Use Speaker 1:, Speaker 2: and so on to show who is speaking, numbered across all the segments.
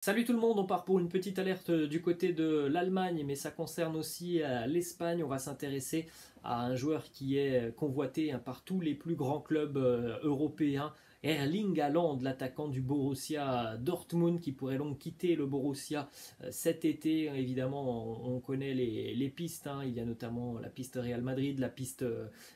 Speaker 1: Salut tout le monde, on part pour une petite alerte du côté de l'Allemagne, mais ça concerne aussi l'Espagne. On va s'intéresser à un joueur qui est convoité par tous les plus grands clubs européens, Erling Haaland, l'attaquant du Borussia Dortmund, qui pourrait donc quitter le Borussia cet été. Évidemment, on connaît les pistes, hein. Il y a notamment la piste Real Madrid, la piste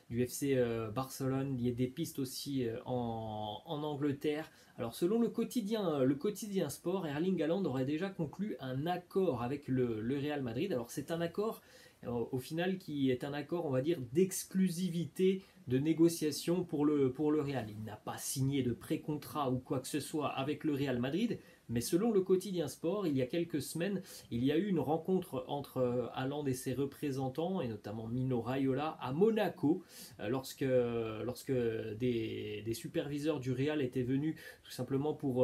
Speaker 1: du FC Barcelone. Il y a des pistes aussi en Angleterre. Alors selon le quotidien sport, Erling Haaland aurait déjà conclu un accord avec le Real Madrid. Alors c'est un accord au final qui est un accord, on va dire, d'exclusivité de négociation pour le Real. Il n'a pas signé de pré-contrat ou quoi que ce soit avec le Real Madrid, mais selon le quotidien sport, il y a quelques semaines, il y a eu une rencontre entre Haaland et ses représentants, et notamment Mino Raiola, à Monaco, lorsque des superviseurs du Real étaient venus tout simplement pour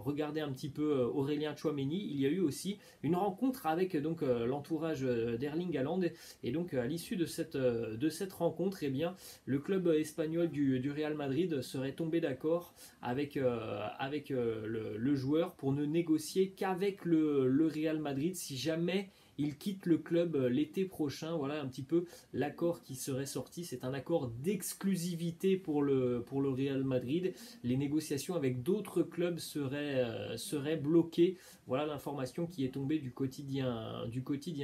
Speaker 1: regarder un petit peu Aurélien Tchouameni. Il y a eu aussi une rencontre avec l'entourage d'Erling Haaland, et donc à l'issue de cette rencontre, eh bien, le club espagnol du Real Madrid serait tombé d'accord avec le joueur pour ne négocier qu'avec le Real Madrid si jamais il quitte le club l'été prochain. Voilà un petit peu l'accord qui serait sorti. C'est un accord d'exclusivité pour le Real Madrid. Les négociations avec d'autres clubs seraient bloquées. Voilà l'information qui est tombée du quotidien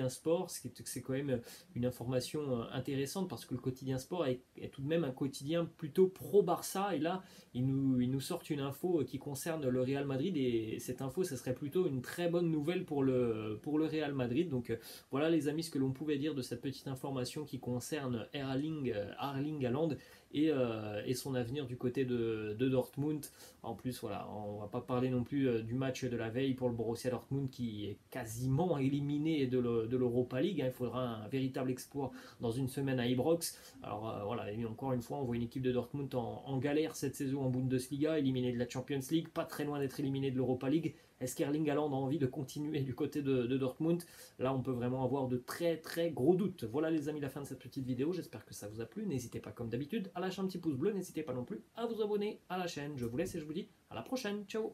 Speaker 1: sport. C'est quand même une information intéressante parce que le quotidien sport est tout de même un quotidien plutôt pro-Barça. Et là, ils nous sortent une info qui concerne le Real Madrid. Et cette info, ça serait plutôt une très bonne nouvelle pour le Real Madrid. Donc voilà les amis ce que l'on pouvait dire de cette petite information qui concerne Erling Haaland et son avenir du côté de Dortmund. En plus, voilà, on va pas parler non plus du match de la veille pour le Borussia Dortmund qui est quasiment éliminé de l'Europa League. Il faudra un véritable exploit dans une semaine à Ibrox. Alors voilà, et encore une fois, on voit une équipe de Dortmund en galère cette saison en Bundesliga, éliminée de la Champions League, pas très loin d'être éliminée de l'Europa League. Est-ce qu'Erling Haaland a envie de continuer du côté de Dortmund? Là, on peut vraiment avoir de très très gros doutes. Voilà les amis, la fin de cette petite vidéo. J'espère que ça vous a plu. N'hésitez pas comme d'habitude à lâcher un petit pouce bleu. N'hésitez pas non plus à vous abonner à la chaîne. Je vous laisse et je vous dis à la prochaine. Ciao.